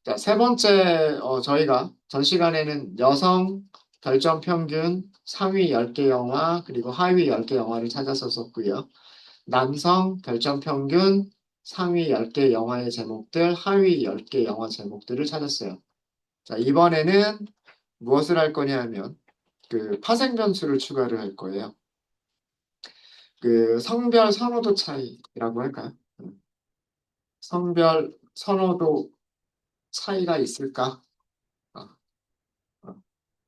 자, 세 번째, 저희가 전 시간에는 여성 별점 평균 상위 10개 영화, 그리고 하위 10개 영화를 찾았었고요. 남성 별점 평균 상위 10개 영화의 제목들, 하위 10개 영화 제목들을 찾았어요. 자, 이번에는 무엇을 할 거냐 하면, 그 파생 변수를 추가를 할 거예요. 그 성별 선호도 차이라고 할까요? 성별 선호도 차이가 있을까? 어,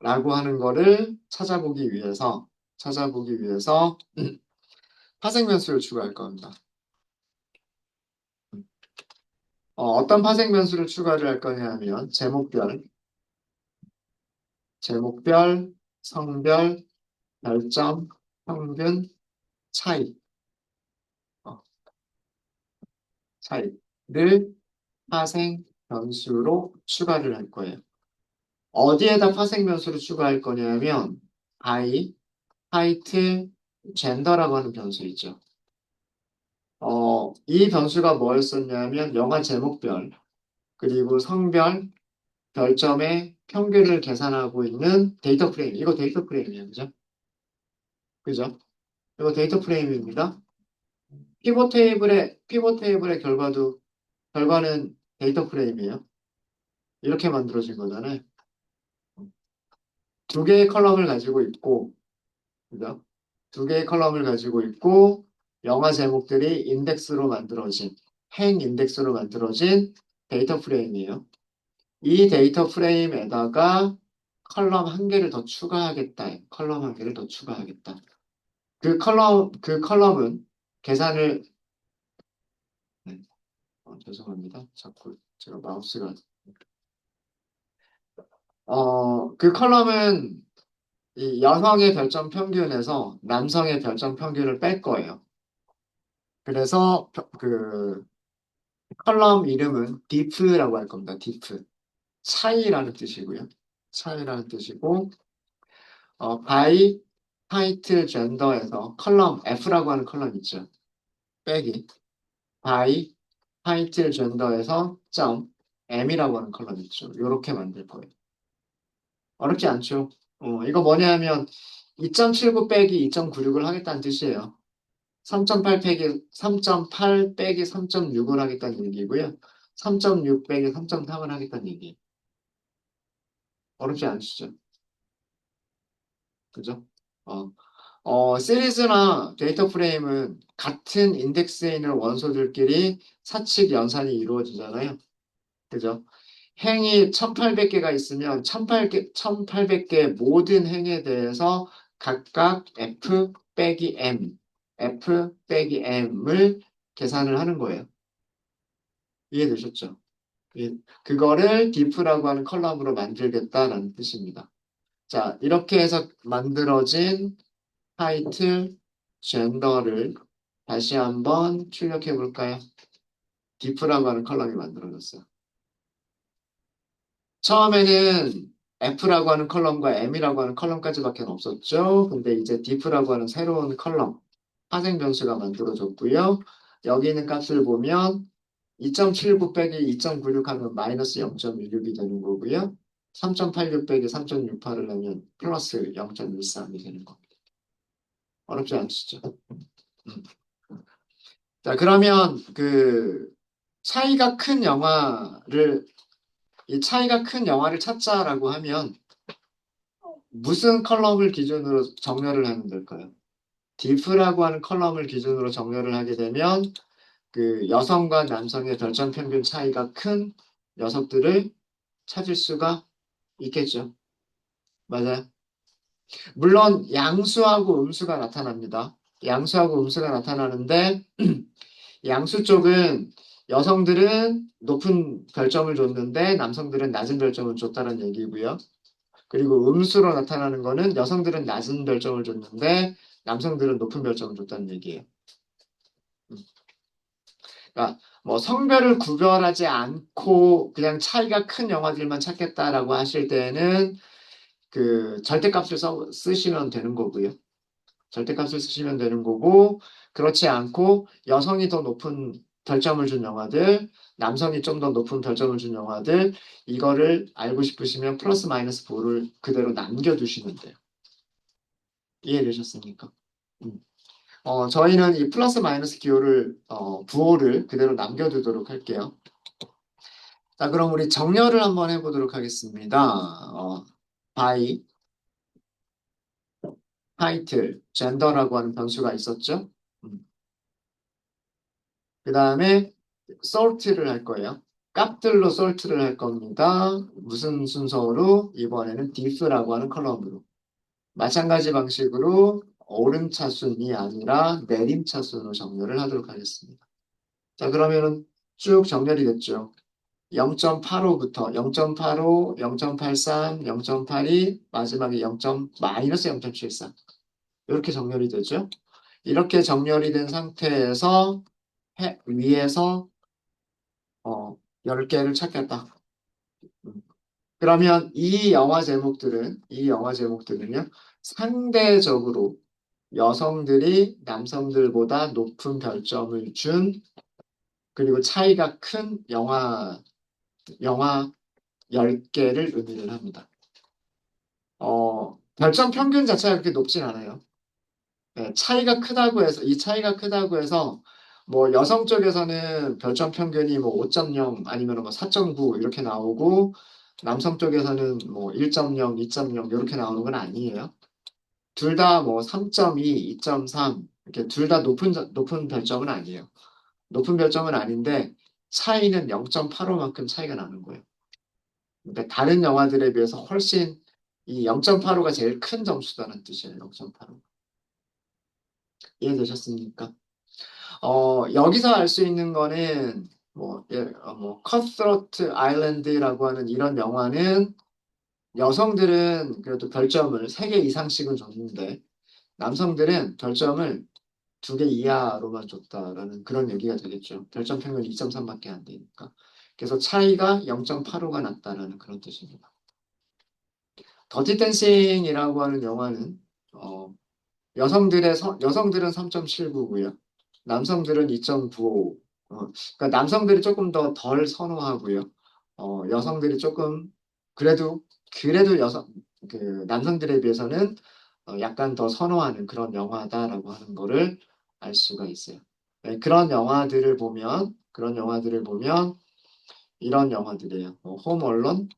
라고 하는 거를 찾아보기 위해서 파생 변수를 추가할 겁니다. 어떤 파생 변수를 추가를 할 거냐 하면 제목별, 성별, 별점, 평균, 차이, 어, 차이를 파생 변수로 추가를 할 거예요. 어디에다 파생 변수를 추가할 거냐면 바이, 타이틀, 젠더라고 하는 변수 있죠. 이 변수가 뭐였었냐면 영화 제목별, 그리고 성별, 별점의 평균을 계산하고 있는 데이터 프레임. 이거 데이터 프레임이에요. 그죠? 그죠? 이거 데이터 프레임입니다. 피벗 테이블의 결과는 데이터 프레임이에요. 이렇게 만들어진 거잖아요. 두 개의 컬럼을 가지고 있고, 그죠? 두 개의 컬럼을 가지고 있고, 영화 제목들이 행 인덱스로 만들어진 데이터 프레임이에요. 이 데이터 프레임에다가 컬럼 한 개를 더 추가하겠다. 컬럼 한 개를 더 추가하겠다. 그 컬럼은 계산을, 네, 죄송합니다. 자꾸 제가 마우스가, 그 컬럼은 이 여성의 별점 평균에서 남성의 별점 평균을 뺄 거예요. 그래서 그 컬럼 이름은 diff라고 할 겁니다. diff. 차이라는 뜻이고요. 차이라는 뜻이고, by 타이틀 젠더에서 컬럼 F라고 하는 컬럼 있죠. 빼기 by 타이틀 젠더에서 점 M이라고 하는 컬럼 있죠. 이렇게 만들 거예요. 어렵지 않죠? 이거 뭐냐 면 2.79 빼기 2.96을 하겠다는 뜻이에요. 3.8 빼기 3.6을 하겠다는 얘기고요. 3.6 빼기 3.3을 하겠다는 얘기예요. 어렵지 않으시죠? 그죠? 어, 시리즈나 데이터 프레임은 같은 인덱스에 있는 원소들끼리 사칙 연산이 이루어지잖아요. 그죠? 행이 1800개가 있으면 1800개 모든 행에 대해서 각각 F 빼기 F 빼기 M을 계산을 하는 거예요. 이해되셨죠? 그거를 diff라고 하는 컬럼으로 만들겠다라는 뜻입니다. 자, 이렇게 해서 만들어진 타이틀, 젠더를 다시 한번 출력해 볼까요? diff라고 하는 컬럼이 만들어졌어요. 처음에는 F라고 하는 컬럼과 M이라고 하는 컬럼까지밖에 없었죠. 근데 이제 diff라고 하는 새로운 컬럼, 파생 변수가 만들어졌고요. 여기 있는 값을 보면 2.79 빼기 2.96 하면 마이너스 0.16이 되는 거고요. 3.86 빼기 3.68을 하면 플러스 0.13이 되는 겁니다. 어렵지 않으시죠? 음. 자, 그러면 차이가 큰 영화를, 이 차이가 큰 영화를 찾자라고 하면 무슨 컬럼을 기준으로 정렬을 하면 될까요? diff라고 하는 컬럼을 기준으로 정렬을 하게 되면 그 여성과 남성의 별점 평균 차이가 큰 녀석들을 찾을 수가 있겠죠. 맞아요. 물론 양수하고 음수가 나타납니다. 양수하고 음수가 나타나는데 양수 쪽은 여성들은 높은 별점을 줬는데 남성들은 낮은 별점을 줬다는 얘기고요. 그리고 음수로 나타나는 거는 여성들은 낮은 별점을 줬는데 남성들은 높은 별점을 줬다는 얘기예요. 음. 그러니까 뭐 성별을 구별하지 않고 그냥 차이가 큰 영화들만 찾겠다라고 하실 때는 그 절대값을 쓰시면 되는 거고요. 절대값을 쓰시면 되는 거고 그렇지 않고 여성이 더 높은 별점을 준 영화들, 남성이 좀 더 높은 별점을 준 영화들, 이거를 알고 싶으시면 플러스 마이너스 부호를 그대로 남겨두시면 돼요. 이해되셨습니까? 음. 저희는 이 플러스 마이너스 기호를, 부호를 그대로 남겨두도록 할게요. 자, 그럼 우리 정렬을 한번 해보도록 하겠습니다. 바이, 타이틀, 젠더라고 하는 변수가 있었죠? 그 다음에 sort를 할 거예요. 값들로 sort를 할 겁니다. 무슨 순서로? 이번에는 diff라고 하는 컬럼으로. 마찬가지 방식으로 오름차순이 아니라 내림차순으로 정렬을 하도록 하겠습니다. 자, 그러면은 쭉 정렬이 됐죠. 0.85부터 0.85, 0.83, 0.82, 마지막에 0. 마이너스 0.73. 이렇게 정렬이 되죠. 이렇게 정렬이 된 상태에서 위에서 10개를 찾겠다. 그러면 이 영화 제목들은요, 상대적으로 여성들이 남성들보다 높은 별점을 준, 그리고 차이가 큰 영화 10개를 의미를 합니다. 별점 평균 자체가 그렇게 높진 않아요. 네, 이 차이가 크다고 해서, 뭐, 여성 쪽에서는 별점 평균이 뭐 5.0 아니면 뭐 4.9 이렇게 나오고, 남성 쪽에서는 뭐 1.0, 2.0 이렇게 나오는 건 아니에요. 둘 다 뭐 3.2, 2.3 이렇게 둘 다 높은 별점은 아니에요. 높은 별점은 아닌데 차이는 0.85만큼 차이가 나는 거예요. 그러니까 다른 영화들에 비해서 훨씬 이 0.85가 제일 큰 점수다는 뜻이에요. 0.85. 이해되셨습니까? 여기서 알 수 있는 거는 컷스로트 아일랜드라고 하는 이런 영화는 여성들은 그래도 별점을 3개 이상씩은 줬는데 남성들은 별점을 2개 이하로만 줬다라는 그런 얘기가 되겠죠. 별점 평균 2.3밖에 안 되니까. 그래서 차이가 0.85가 났다라는 그런 뜻입니다. 더티 댄싱이라고 하는 영화는 어, 여성들은 3.79고요. 남성들은 2.95. 그러니까 남성들이 조금 더 덜 선호하고요. 여성들이 조금 그래도 남성들에 비해서는 약간 더 선호하는 그런 영화다라고 하는 거를 알 수가 있어요. 네, 그런 영화들을 보면 이런 영화들이에요. 홈 얼론,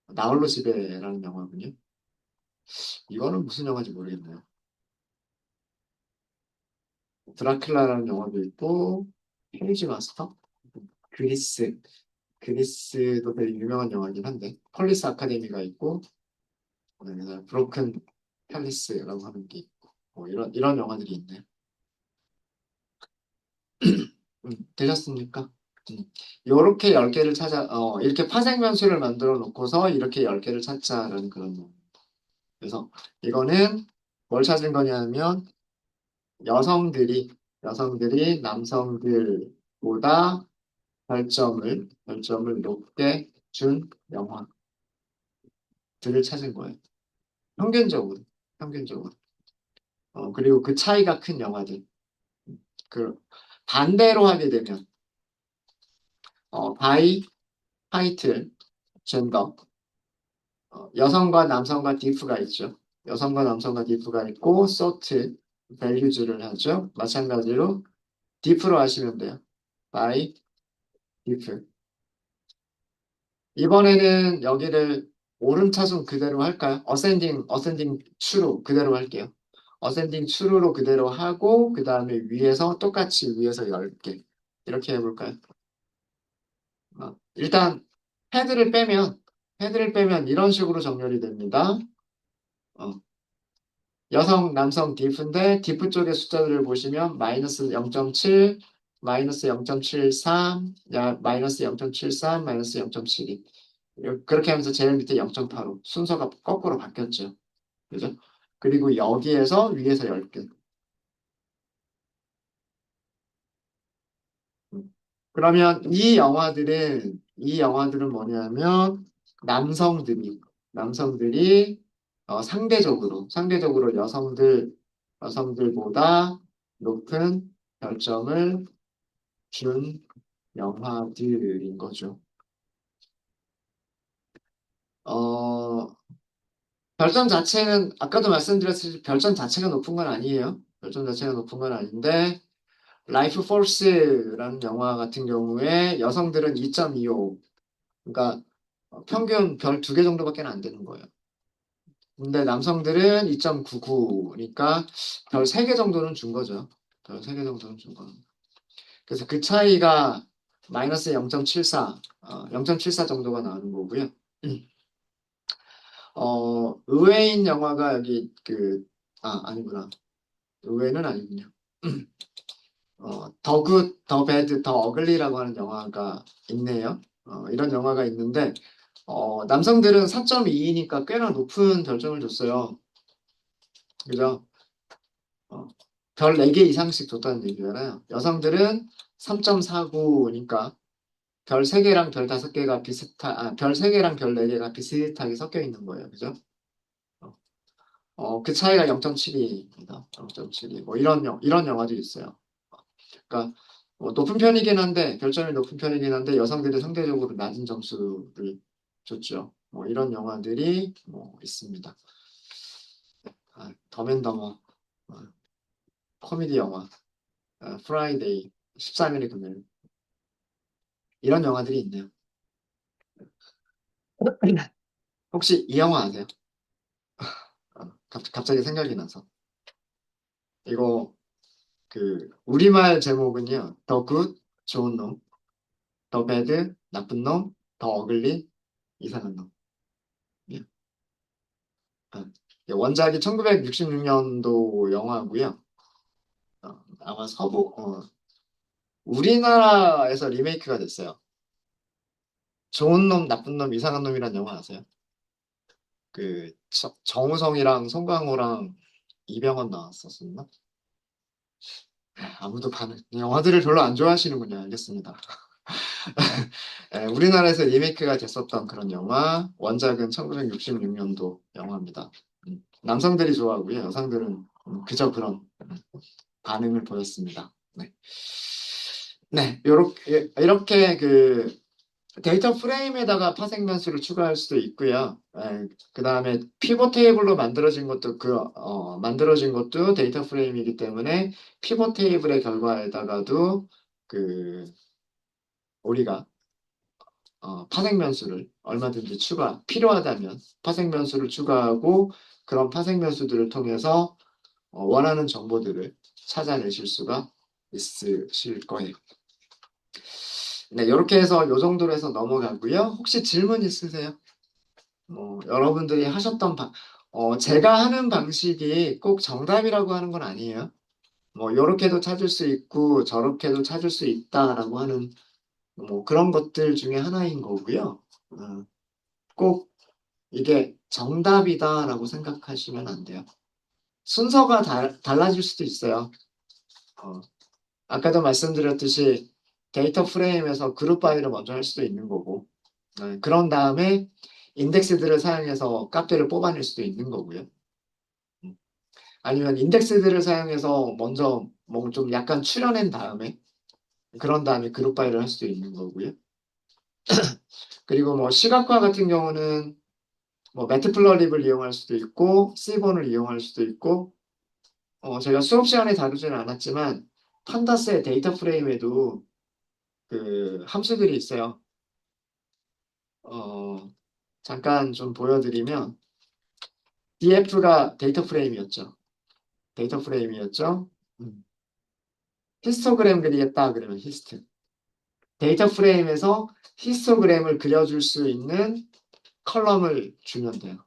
나홀로 집에라는 영화군요. 이거는 무슨 영화인지 모르겠네요. 드라큘라라는 영화도 있고, 페이지 마스터, 그리스, 그리스도 되게 유명한 영화긴 한데, 폴리스 아카데미가 있고, 그다음에 브로큰 팰리스라고 하는 게 있고, 이런 영화들이 있네요. 되셨습니까? 요렇게 10개를 이렇게 파생변수를 만들어 놓고서 이렇게 10개를 찾자라는 그런 거. 그래서 이거는 뭘 찾은 거냐면 여성들이, 여성들이 남성들보다 별점을 높게 준 영화들을 찾은 거예요. 평균적으로, 평균적으로. 그리고 그 차이가 큰 영화들. 그, 반대로 하게 되면, 바이, 타이틀, 젠더, 여성과 남성과 디프가 있죠. 여성과 남성과 디프가 있고, 소트, 밸류즈를 하죠. 마찬가지로 디프로 하시면 돼요. 바이, 디프. 이번에는 여기를 오름차순 그대로 할까요? 어센딩 추로 그대로 할게요. 어센딩 추로로 그대로 하고, 그 다음에 똑같이 위에서 10개. 이렇게 해볼까요? 일단, 헤드를 빼면 이런 식으로 정렬이 됩니다. 어, 여성, 남성 디프인데, 디프 쪽의 숫자들을 보시면, 마이너스 0.7, 마이너스 0.73, 마이너스 0.73, 마이너스 0.72. 그렇게 하면서 제일 밑에 0.85. 순서가 거꾸로 바뀌었죠. 그죠? 그리고 여기에서 위에서 10개. 그러면 이 영화들은 뭐냐면, 남성들이 상대적으로 여성들보다 높은 별점을 준 영화들인 거죠. 어, 별점 자체는 아까도 말씀드렸듯이 별점 자체가 높은 건 아니에요. 별점 자체가 높은 건 아닌데 라이프 포스라는 영화 같은 경우에 여성들은 2.25, 그러니까 평균 별 두 개 정도밖에 안 되는 거예요. 근데 남성들은 2.99니까 별 세 개 정도는 준 거죠. 별 세 개 정도는 준 거. 그래서 그 차이가 마이너스 0.74, 0.74 정도가 나오는 거고요. 의외인 영화가 여기 아니구나. 의외는 아니군요. 더 굿, 더 배드, 더 어글리라고 하는 영화가 있네요. 이런 영화가 있는데, 남성들은 4.2이니까 꽤나 높은 별점을 줬어요. 그죠? 어, 별 4개 이상씩 줬다는 얘기잖아요. 여성들은 3.49니까 별 3개랑 별 5개가 별 3개랑 별 4개가 비슷하게 섞여 있는 거예요. 그죠? 어, 그 차이가 0.72입니다. 0.72. 뭐 이런 영화도 있어요. 그러니까 높은 편이긴 한데 별점이 높은 편이긴 한데 여성들이 상대적으로 낮은 점수를 줬죠. 뭐 이런 영화들이 뭐 있습니다. 덤앤더머, 어, 코미디 영화, 프라이데이, 13일의 금요일 이런 영화들이 있네요. 혹시 이 영화 아세요? 갑자기 생각이 나서 이거 그 우리말 제목은요. 더 굿, 좋은 놈, 더 배드, 나쁜 놈, 더 어글리, 이상한 놈. 예. 아, 원작이 1966년도 영화고요. 아마 우리나라에서 리메이크가 됐어요. 좋은 놈, 나쁜 놈, 이상한 놈이란 영화 아세요? 정우성이랑 송강호랑 이병헌 나왔었었나? 아무도 영화들을 별로 안 좋아하시는군요. 알겠습니다. 우리나라에서 리메이크가 됐었던 그런 영화, 원작은 1966년도 영화입니다. 남성들이 좋아하고요. 여성들은 그저 그런 반응을 보였습니다. 네. 네, 이렇게 그 데이터 프레임에다가 파생 변수를 추가할 수도 있고요. 그 다음에 피벗 테이블로 만들어진 것도 데이터 프레임이기 때문에 피벗 테이블의 결과에다가도 그 우리가 파생 변수를 얼마든지 필요하다면 파생 변수를 추가하고 그런 파생 변수들을 통해서 원하는 정보들을 찾아내실 수가 있으실 거예요. 네, 이렇게 해서 이 정도로 해서 넘어가고요. 혹시 질문 있으세요? 여러분들이 제가 하는 방식이 꼭 정답이라고 하는 건 아니에요. 이렇게도 찾을 수 있고 저렇게도 찾을 수 있다라고 하는 그런 것들 중에 하나인 거고요. 꼭 이게 정답이다라고 생각하시면 안 돼요. 순서가 달라질 수도 있어요. 어, 아까도 말씀드렸듯이 데이터 프레임에서 그룹 바이를 먼저 할 수도 있는 거고, 그런 다음에 인덱스들을 사용해서 값들을 뽑아낼 수도 있는 거고요. 음, 아니면 인덱스들을 사용해서 먼저 뭐 좀 약간 추려낸 다음에, 그런 다음에 그룹 바이를 할 수도 있는 거고요. 그리고 뭐 시각화 같은 경우는 뭐 매트플러립을 이용할 수도 있고, C본을 이용할 수도 있고, 제가 수업 시간에 다루지는 않았지만, 판다스의 데이터 프레임에도 그 함수들이 있어요. 어, 잠깐 좀 보여드리면 DF가 데이터 프레임이었죠. 데이터 프레임이었죠. 음. 히스토그램 그리겠다 그러면 히스트. 데이터 프레임에서 히스토그램을 그려줄 수 있는 컬럼을 주면 돼요.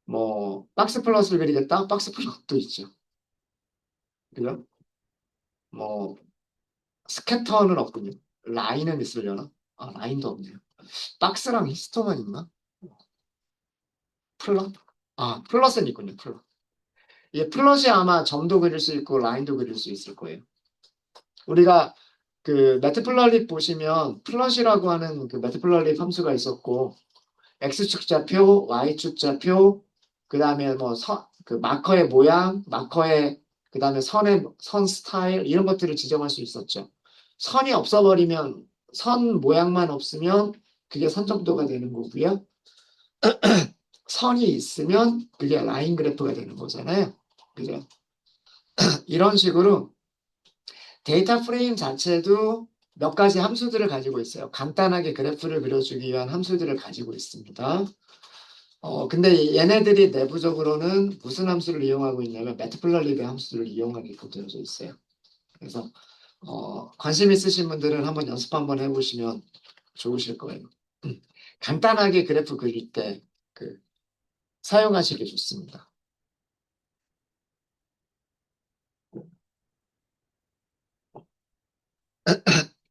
뭐 박스 플롯을 그리겠다. 박스 플롯도 있죠. 그죠? 뭐 스캐터는 없군요. 라인은 있으려나? 라인도 없네요. 박스랑 히스토만 있나? 플롯? 플롯은 있군요. 플롯. 이게 플롯이 아마 점도 그릴 수 있고 라인도 그릴 수 있을 거예요. 우리가 그 매트플러립 보시면 플롯이라고 하는 그 매트플러립 함수가 있었고 x축좌표, y축좌표, 그 다음에 그 마커의 모양, 마커의 그 다음에 선 스타일 이런 것들을 지정할 수 있었죠. 선이 없어버리면 선 모양만 없으면 그게 선 정도가 되는 거고요. 선이 있으면 그게 라인 그래프가 되는 거잖아요. 그죠? 이런 식으로 데이터 프레임 자체도 몇 가지 함수들을 가지고 있어요. 간단하게 그래프를 그려주기 위한 함수들을 가지고 있습니다. 근데 얘네들이 내부적으로는 무슨 함수를 이용하고 있냐면 매트플러리의 함수를 이용하게끔 되어져 있어요. 그래서 관심 있으신 분들은 한번 연습 한번 해보시면 좋으실 거예요. 간단하게 그래프 그릴 때 그, 사용하시기 좋습니다.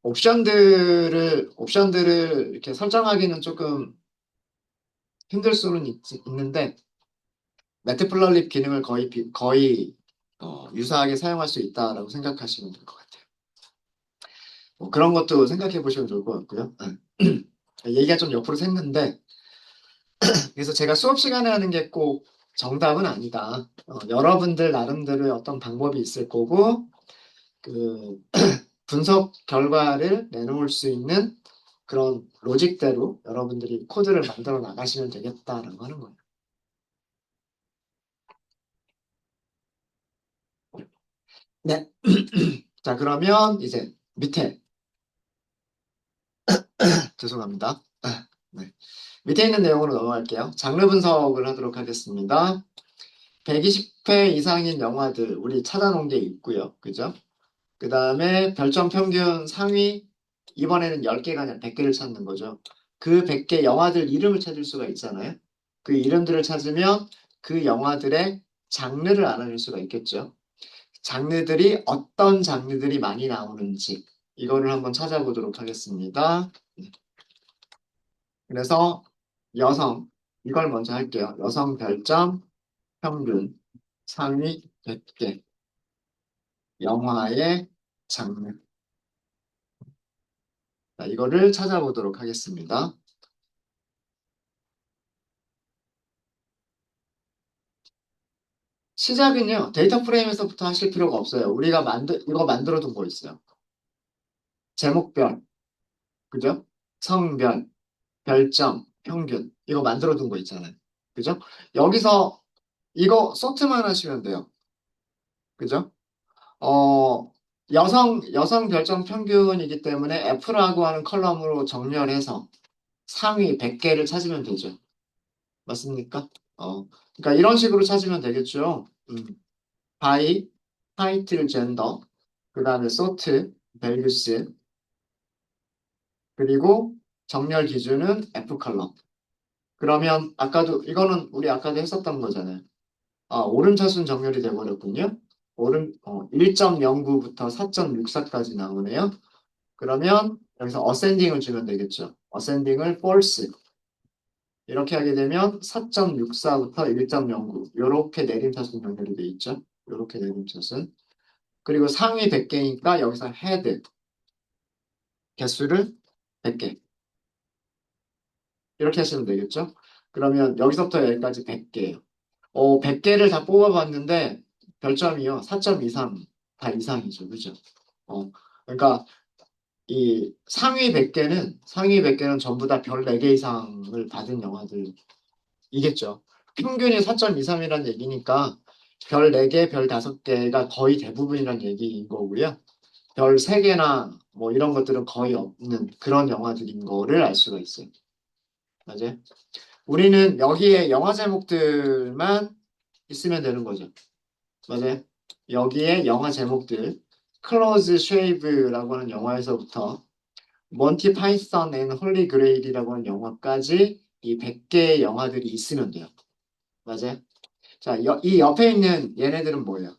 옵션들을 이렇게 설정하기는 조금 힘들 수는 있는데, 매트플러립 기능을 거의 유사하게 사용할 수 있다라고 생각하시면 될 것 같아요. 뭐 그런 것도 생각해 보시면 좋을 것 같고요. 얘기가 좀 옆으로 샜는데, 그래서 제가 수업 시간에 하는 게 꼭 정답은 아니다. 여러분들 나름대로의 어떤 방법이 있을 거고, 그 분석 결과를 내놓을 수 있는 그런 로직대로 여러분들이 코드를 만들어 나가시면 되겠다라고 하는 거예요. 네. 자, 그러면 이제 밑에, 죄송합니다. 네. 밑에 있는 내용으로 넘어갈게요. 장르 분석을 하도록 하겠습니다. 120회 이상인 영화들 우리 찾아놓은 게 있고요. 그죠? 그 다음에 별점 평균 상위 이번에는 10개가 아니라 100개를 찾는 거죠. 그 100개 영화들 이름을 찾을 수가 있잖아요. 그 이름들을 찾으면 그 영화들의 장르를 알아낼 수가 있겠죠. 장르들이 어떤 장르들이 많이 나오는지 이거를 한번 찾아보도록 하겠습니다. 그래서 여성 이걸 먼저 할게요. 여성 별점 평균 상위 100개 영화의 장르. 자, 이거를 찾아보도록 하겠습니다. 시작은요, 데이터 프레임에서부터 하실 필요가 없어요. 우리가 이거 만들어 둔 거 있어요. 제목별, 그죠? 성별, 별점, 평균. 이거 만들어 둔 거 있잖아요. 그죠? 여기서 이거 소트만 하시면 돼요. 그죠? 어, 여성 별점 평균이기 때문에 F라고 하는 컬럼으로 정렬해서 상위 100개를 찾으면 되죠. 맞습니까? 그러니까 이런 식으로 찾으면 되겠죠. 바이, 타이틀, 젠더, 그 다음에 소트, 밸류스, 그리고 정렬 기준은 F 컬럼. 그러면 이거는 우리 아까도 했었던 거잖아요. 오름차순 정렬이 돼버렸군요. 1.09부터 4.64까지 나오네요. 그러면 여기서 어센딩을 주면 되겠죠. 어센딩을 false. 이렇게 하게 되면 4.64부터 1.09. 이렇게 내림차순 정렬이 돼 있죠. 이렇게 내림차순. 그리고 상위 100개니까 여기서 헤드 개수를 100개. 이렇게 하시면 되겠죠. 그러면 여기서부터 여기까지 100개예요. 100개를 다 뽑아봤는데 별점이요. 4.23. 다 이상이죠. 그죠? 그러니까 상위 100개는 전부 다 별 4개 이상을 받은 영화들이겠죠. 평균이 4.23이라는 얘기니까 별 4개, 별 5개가 거의 대부분이란 얘기인 거고요. 별 3개나 뭐 이런 것들은 거의 없는 그런 영화들인 거를 알 수가 있어요. 맞아요? 우리는 여기에 영화 제목들만 있으면 되는 거죠. 맞아요? 여기에 영화 제목들 클로즈 쉐이브라고 하는 영화에서부터 몬티 파이썬 앤 홀리 그레일이라고 하는 영화까지 이 100개의 영화들이 있으면 돼요. 맞아요? 자, 이 옆에 있는 얘네들은 뭐예요?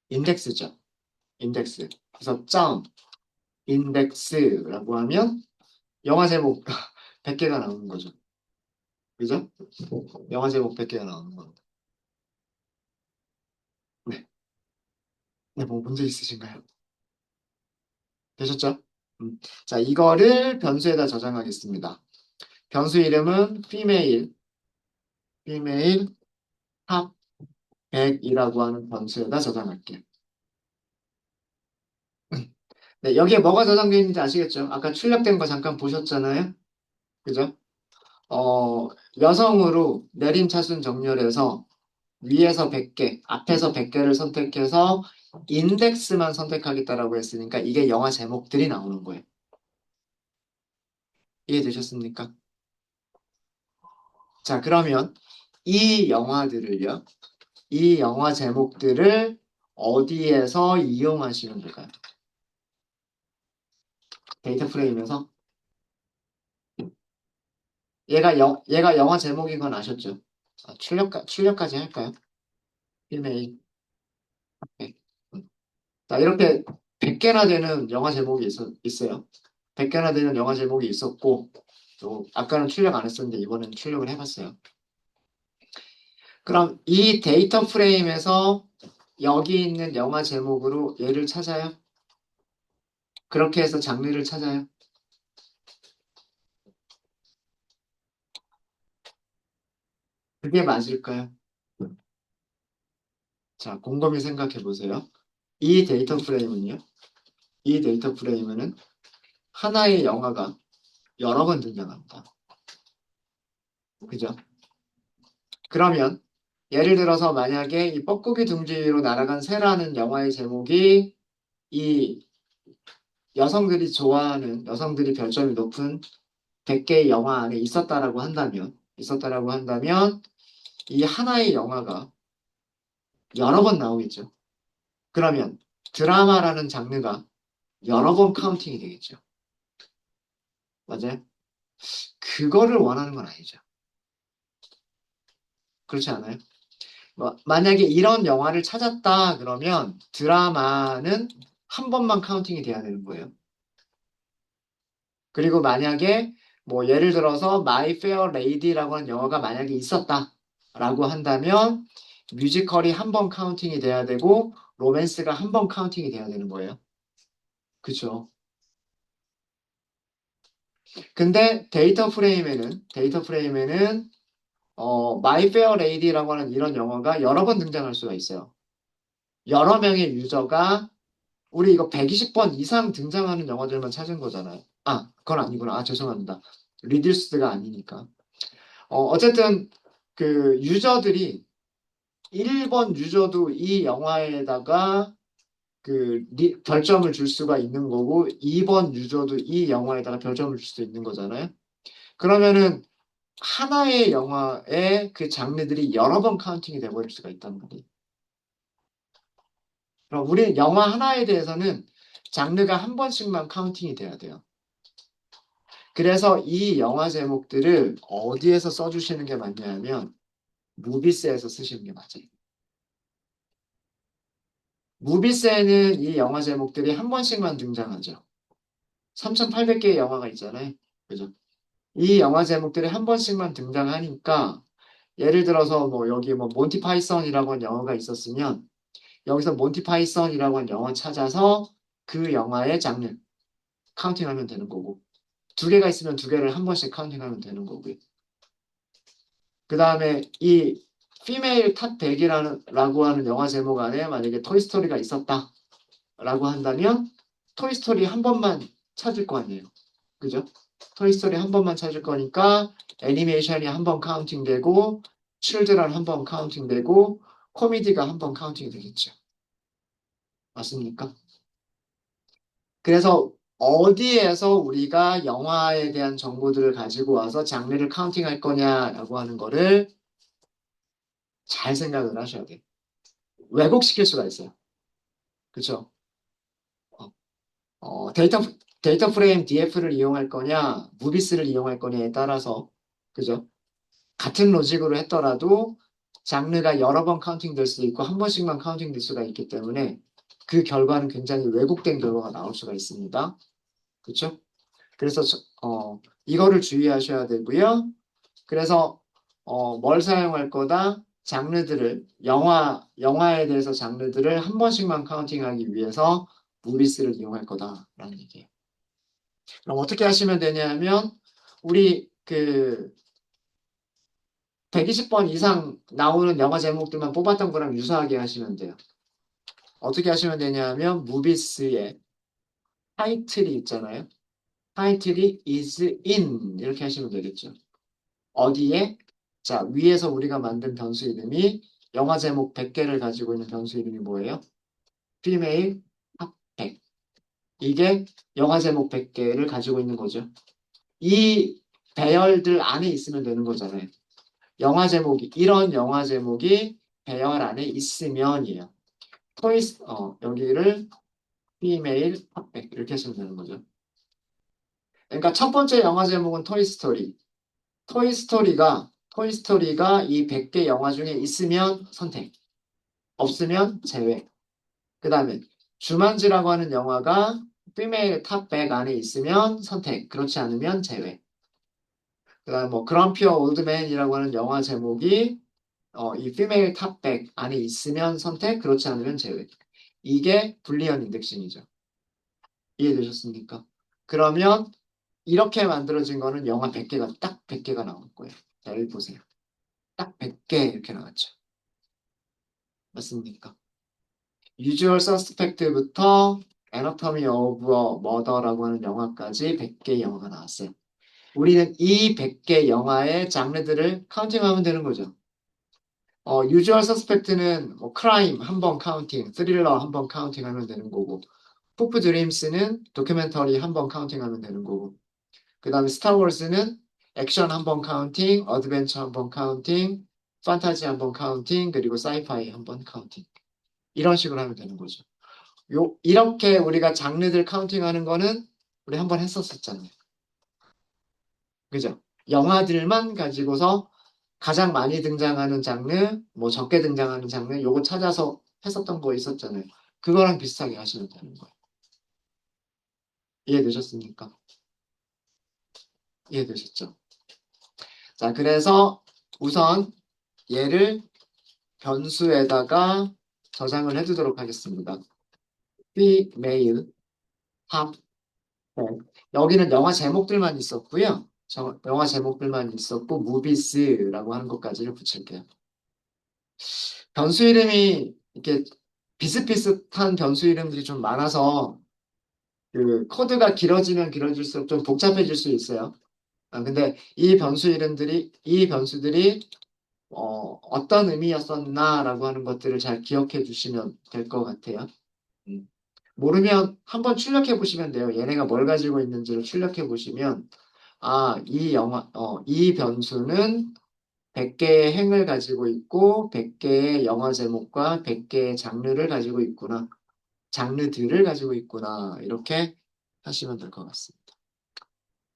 인덱스죠. 인덱스. 그래서 인덱스라고 하면 영화 제목 100개가 나오는 거죠. 그죠? 영화 제목 100개가 나오는 겁니다. 네. 네, 뭐 문제 있으신가요? 되셨죠? 자, 이거를 변수에다 저장하겠습니다. 변수 이름은 female top 100이라고 하는 변수에다 저장할게요. 네, 여기에 뭐가 저장되어 있는지 아시겠죠? 아까 출력된 거 잠깐 보셨잖아요. 그죠? 여성으로 내림차순 정렬해서 위에서 100개, 앞에서 100개를 선택해서 인덱스만 선택하겠다라고 했으니까 이게 영화 제목들이 나오는 거예요. 이해되셨습니까? 자, 그러면 이 영화들을요, 이 영화 제목들을 어디에서 이용하시면 될까요? 데이터 프레임에서? 얘가 영화 제목인 건 아셨죠? 출력까지 할까요? 이메일. 네. 자, 이렇게 100개나 되는 영화 제목이 있어요. 100개나 되는 영화 제목이 있었고, 또 아까는 출력 안 했었는데 이번엔 출력을 해봤어요. 그럼 이 데이터 프레임에서 여기 있는 영화 제목으로 얘를 찾아요. 그렇게 해서 장르를 찾아요. 그게 맞을까요? 자, 곰곰이 생각해 보세요. 이 데이터 프레임은요. 이 데이터 프레임은 하나의 영화가 여러 번 등장합니다. 그죠? 그러면 예를 들어서 만약에 이 뻐꾸기 둥지로 날아간 새라는 영화의 제목이 이 여성들이 별점이 높은 100개의 영화 안에 있었다라고 한다면 이 하나의 영화가 여러 번 나오겠죠. 그러면 드라마라는 장르가 여러 번 카운팅이 되겠죠. 맞아요? 그거를 원하는 건 아니죠. 그렇지 않아요? 만약에 이런 영화를 찾았다 그러면 드라마는 한 번만 카운팅이 돼야 되는 거예요. 그리고 만약에 뭐 예를 들어서 마이 페어 레이디라고 하는 영화가 만약에 있었다라고 한다면 뮤지컬이 한 번 카운팅이 돼야 되고 로맨스가 한 번 카운팅이 돼야 되는 거예요. 그렇죠? 근데 데이터 프레임에는 마이 페어 레이디라고 하는 이런 영화가 여러 번 등장할 수가 있어요. 여러 명의 유저가 우리 이거 120번 이상 등장하는 영화들만 찾은 거잖아요. 아, 그건 아니구나. 아, 죄송합니다. 리듀스드가 아니니까. 어쨌든 그 유저들이 1번 유저도 이 영화에다가 별점을 줄 수가 있는 거고 2번 유저도 이 영화에다가 별점을 줄 수 있는 거잖아요. 그러면은 하나의 영화의 그 장르들이 여러 번 카운팅이 돼버릴 수가 있다는 거예요. 그럼 우리 영화 하나에 대해서는 장르가 한 번씩만 카운팅이 돼야 돼요. 그래서 이 영화 제목들을 어디에서 써주시는 게 맞냐면 무비스에서 쓰시는 게 맞아요. 무비스에는 이 영화 제목들이 한 번씩만 등장하죠. 3,800개의 영화가 있잖아요. 그죠? 이 영화 제목들이 한 번씩만 등장하니까 예를 들어서 뭐 여기 뭐 몬티 파이썬이라고 하는 영화가 있었으면 여기서 몬티 파이썬이라고 하는 영화 찾아서 그 영화의 장르 카운팅하면 되는 거고 두 개가 있으면 두 개를 한 번씩 카운팅하면 되는 거고요. 그 다음에 이 피메일 탑 100이라고 하는 영화 제목 안에 만약에 토이스토리가 있었다라고 한다면 토이스토리 한 번만 찾을 거 아니에요. 그죠? 토이스토리 한 번만 찾을 거니까 애니메이션이 한 번 카운팅되고 칠드런 한 번 카운팅되고 코미디가 한 번 카운팅이 되겠죠. 맞습니까? 그래서 어디에서 우리가 영화에 대한 정보들을 가지고 와서 장르를 카운팅할 거냐라고 하는 거를 잘 생각을 하셔야 돼요. 왜곡시킬 수가 있어요. 그렇죠? 어, 데이터 프레임 DF를 이용할 거냐, 무비스를 이용할 거냐에 따라서 그죠? 같은 로직으로 했더라도 장르가 여러 번 카운팅 될 수도 있고 한 번씩만 카운팅 될 수가 있기 때문에 그 결과는 굉장히 왜곡된 결과가 나올 수가 있습니다. 그렇죠? 그래서 이거를 주의하셔야 되고요. 그래서 뭘 사용할 거다? 장르들을 영화에 대해서 장르들을 한 번씩만 카운팅하기 위해서 무비스를 이용할 거다라는 얘기예요. 그럼 어떻게 하시면 되냐면 우리 120번 이상 나오는 영화 제목들만 뽑았던 거랑 유사하게 하시면 돼요. 어떻게 하시면 되냐면 무비스에 타이틀이 있잖아요. 타이틀이 is in 이렇게 하시면 되겠죠. 어디에? 자, 위에서 우리가 만든 변수 이름이 영화 제목 100개를 가지고 있는 변수 이름이 뭐예요? female top 100. 이게 영화 제목 100개를 가지고 있는 거죠. 이 배열들 안에 있으면 되는 거잖아요. 영화 제목이 이런 영화 제목이 배열 안에 있으면이에요. 여기를 female top 100 이렇게 하시면 되는 거죠. 그러니까 첫 번째 영화 제목은 토이스토리. 토이스토리가 이 100개 영화 중에 있으면 선택, 없으면 제외. 그 다음에 주만지라고 하는 영화가 female top 100 안에 있으면 선택, 그렇지 않으면 제외. 그 다음에 뭐 그럼피어 올드맨이라고 하는 영화 제목이 이 female top 100 안에 있으면 선택, 그렇지 않으면 제외. 이게 불리언 인덱싱이죠. 이해되셨습니까? 그러면 이렇게 만들어진 거는 영화 100개가 딱 100개가 나올 거예요. 자, 여기 보세요. 딱 100개 이렇게 나왔죠. 맞습니까? 유주얼 서스펙트부터 애너토미 오브 어 머더라고 하는 영화까지 100개 영화가 나왔어요. 우리는 이 100개 영화의 장르들을 카운팅하면 되는 거죠. 유주얼 서스펙트는 뭐 크라임 한 번 카운팅, 스릴러 한 번 카운팅하면 되는 거고, 푸프 드림스는 다큐멘터리 한 번 카운팅하면 되는 거고, 그 다음에 스타워즈는 액션 한 번 카운팅, 어드벤처 한 번 카운팅, 판타지 한 번 카운팅, 그리고 사이파이 한 번 카운팅. 이런 식으로 하면 되는 거죠. 이렇게 우리가 장르들 카운팅하는 거는 우리 한 번 했었었잖아요. 그죠? 영화들만 가지고서 가장 많이 등장하는 장르, 뭐 적게 등장하는 장르, 요거 찾아서 했었던 거 있었잖아요. 그거랑 비슷하게 하시면 되는 거예요. 이해되셨습니까? 이해되셨죠? 자, 그래서 우선 얘를 변수에다가 저장을 해두도록 하겠습니다. female top 100. 여기는 영화 제목들만 있었고요. 영화 제목들만 있었고 무비스라고 하는 것까지를 붙일게요. 변수 이름이 이렇게 비슷비슷한 변수 이름들이 좀 많아서 그 코드가 길어지면 길어질수록 좀 복잡해질 수 있어요. 근데 이 변수들이 어떤 의미였었나라고 하는 것들을 잘 기억해 두시면 될 것 같아요. 음. 모르면 한번 출력해 보시면 돼요. 얘네가 뭘 가지고 있는지를 출력해 보시면 이 변수는 100개의 행을 가지고 있고 100개의 영화 제목과 100개의 장르를 가지고 있구나. 장르들을 가지고 있구나. 이렇게 하시면 될 것 같습니다.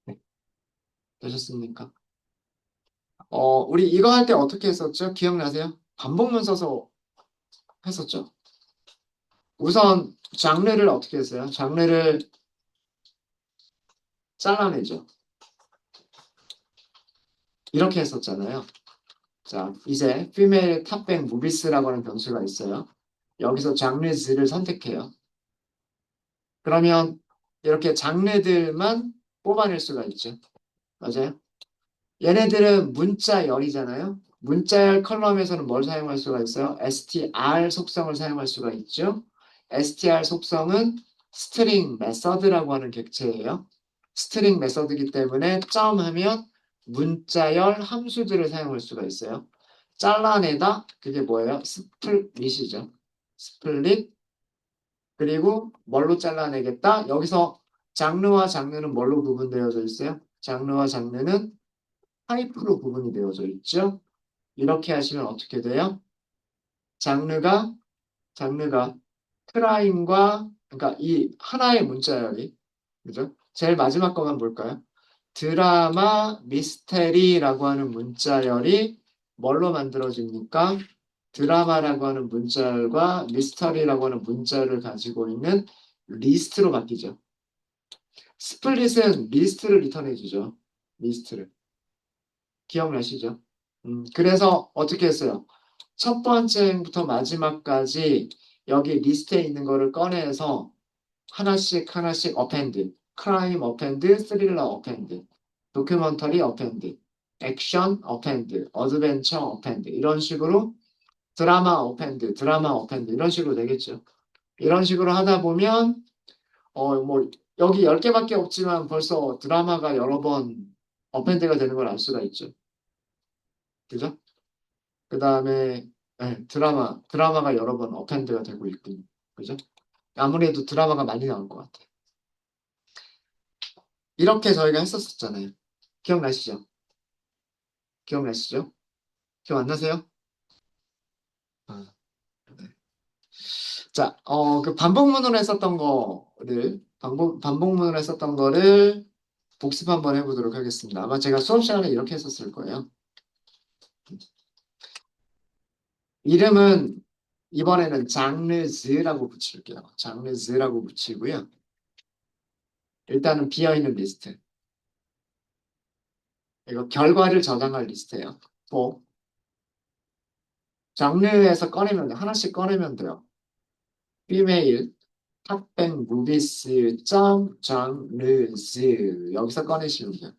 네, 되셨습니까? 우리 이거 할 때 어떻게 했었죠? 기억나세요? 반복문 써서 했었죠? 우선 장르를 어떻게 했어요? 장르를 잘라내죠. 이렇게 했었잖아요. 자, 이제 female 탑백 무비스라고 하는 변수가 있어요. 여기서 장르들을 선택해요. 그러면 이렇게 장르들만 뽑아낼 수가 있죠. 맞아요? 얘네들은 문자열이잖아요. 문자열 컬럼에서는 뭘 사용할 수가 있어요? str 속성을 사용할 수가 있죠. str 속성은 스트링 메서드라고 하는 객체예요. 스트링 메서드이기 때문에 점 하면 문자열 함수들을 사용할 수가 있어요. 잘라내다 그게 뭐예요? 스플릿이죠. 스플릿 그리고 뭘로 잘라내겠다? 여기서 장르와 장르는 뭘로 구분되어져 있어요? 장르와 장르는 타입으로 구분이 되어져 있죠. 이렇게 하시면 어떻게 돼요? 장르가 크라임과 그러니까 이 하나의 문자열이 그죠? 제일 마지막 것만 볼까요? 드라마 미스테리라고 하는 문자열이 뭘로 만들어집니까? 드라마라고 하는 문자열과 미스터리라고 하는 문자열을 가지고 있는 리스트로 바뀌죠. 스플릿은 리스트를 리턴해 주죠. 리스트를. 기억나시죠? 그래서 어떻게 했어요? 첫 번째부터 마지막까지 여기 리스트에 있는 거를 꺼내서 하나씩 하나씩 어펜드, 크라임 어펜드, 스릴러 어펜드, 도큐멘터리 어펜드, 액션 어펜드, 어드벤처 어펜드 이런 식으로 드라마 어펜드 이런 식으로 되겠죠. 이런 식으로 하다 보면 뭐 여기 10개밖에 없지만 벌써 드라마가 여러 번 어펜드가 되는 걸 알 수가 있죠. 그죠? 그 다음에 드라마가 여러 번 어펜드가 되고 있군요. 그죠? 아무래도 드라마가 많이 나올 것 같아요. 이렇게 저희가 했었었잖아요. 기억나시죠? 기억나시죠? 기억 안 나세요? 아, 네. 자, 그 반복문으로 했었던 거를, 반복문으로 했었던 거를 복습 한번 해보도록 하겠습니다. 아마 제가 수업 시간에 이렇게 했었을 거예요. 이름은 이번에는 장르즈라고 붙일게요. 장르즈라고 붙이고요. 일단은 비어있는 리스트. 이거 결과를 저장할 리스트예요. 뭐 장르에서 꺼내면 하나씩 꺼내면 돼요. 비메일 탑백 무비스 점 장르즈 여기서 꺼내시면 돼요.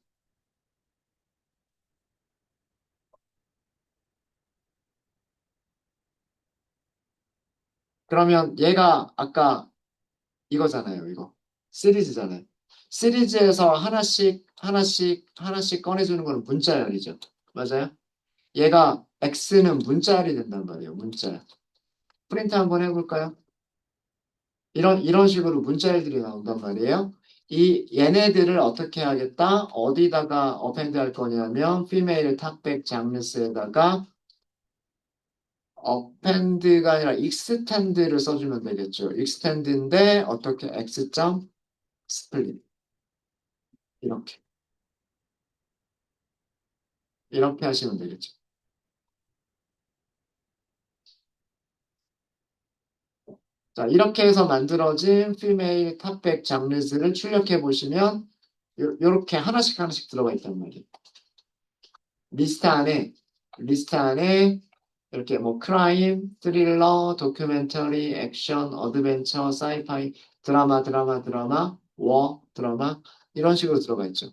그러면 얘가 아까 이거잖아요. 이거 시리즈잖아요. 시리즈에서 하나씩 꺼내주는 거는 문자열이죠. 맞아요? 얘가 X는 문자열이 된단 말이에요. 문자열. 프린트 한번 해볼까요? 이런 식으로 문자열들이 나온단 말이에요. 얘네들을 어떻게 하겠다? 어디다가 어펜드 할 거냐면 female 탑백 장르스에다가 어펜드가 아니라 extend를 써주면 되겠죠. extend인데 어떻게 x.split 이렇게 하시면 되겠죠. 자, 이렇게 해서 만들어진 female 탑백 장르스를 출력해 보시면 요렇게 하나씩 들어가 있단 말이에요. 리스트 안에 이렇게 뭐 크라임, 스릴러, 도큐멘터리, 액션, 어드벤처, 사이파이, 드라마, 워, 드라마 이런 식으로 들어가 있죠.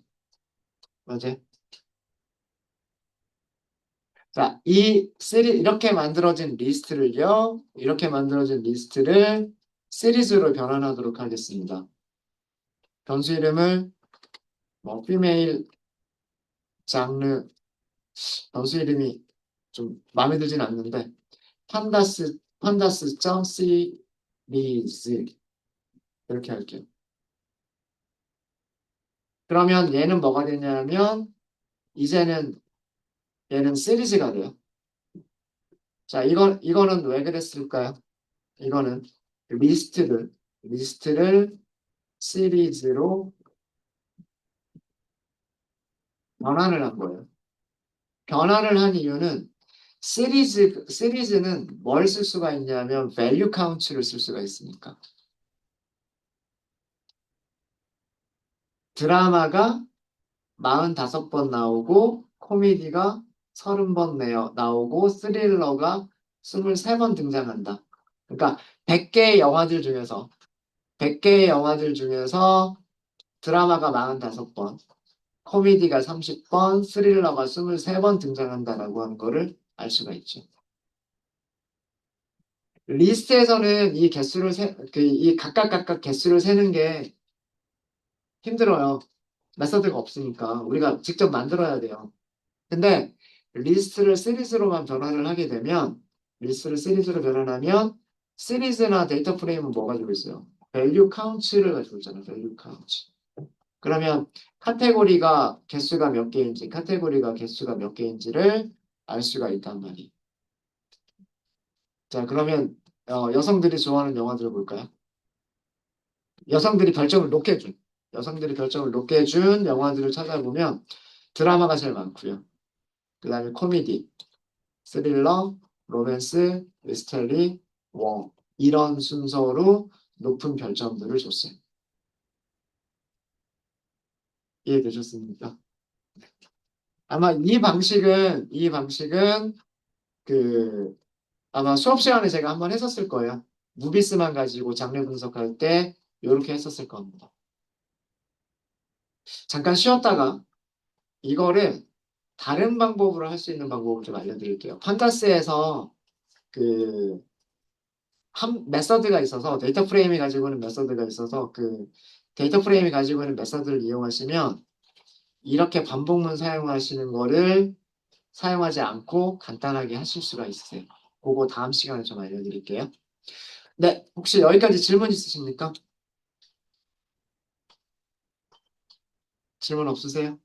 맞아요? 자, 이렇게 만들어진 리스트를 시리즈로 변환하도록 하겠습니다. 변수 이름을 뭐 female 장르 변수 이름이 좀 마음에 들진 않는데 판다스 시리즈 이렇게 할게요. 그러면 얘는 뭐가 되냐면 이제는 얘는 시리즈가 돼요. 자, 이거는 왜 그랬을까요? 이거는 리스트를 시리즈로 변환을 한 거예요. 변환을 한 이유는 시리즈는 뭘 쓸 수가 있냐면 value count를 쓸 수가 있으니까. 드라마가 45번 나오고 코미디가 30번 나오고 스릴러가 23번 등장한다. 그러니까 100개의 영화들 중에서 100개의 영화들 중에서 드라마가 45번, 코미디가 30번, 스릴러가 23번 등장한다라고 하는 거를 알 수가 있죠. 리스트에서는 이 각각 개수를 세는 게 힘들어요. 메서드가 없으니까 우리가 직접 만들어야 돼요. 근데 리스트를 시리즈로 변환하면 시리즈나 데이터 프레임은 뭐 가지고 있어요? value count를 가지고 있잖아요. value count. 그러면 카테고리가 개수가 몇 개인지를 알 수가 있단 말이에요. 자, 그러면 여성들이 좋아하는 영화들을 볼까요? 여성들이 별점을 높게 해준 영화들을 찾아보면 드라마가 제일 많고요. 그 다음에 코미디, 스릴러, 로맨스, 미스터리, 워 이런 순서로 높은 별점들을 줬어요. 이해되셨습니까? 아마 이 방식은 그 아마 수업 시간에 제가 한번 했었을 거예요. 무비스만 가지고 장르 분석할 때 이렇게 했었을 겁니다. 잠깐 쉬었다가 이거를 다른 방법으로 할 수 있는 방법을 좀 알려드릴게요. 판다스에서 그 한 메서드가 있어서 데이터 프레임이 가지고 있는 메서드가 있어서 그 데이터 프레임이 가지고 있는 메서드를 이용하시면 이렇게 반복문 사용하시는 거를 사용하지 않고 간단하게 하실 수가 있으세요. 그거 다음 시간에 좀 알려드릴게요. 네, 혹시 여기까지 질문 있으십니까? 질문 없으세요?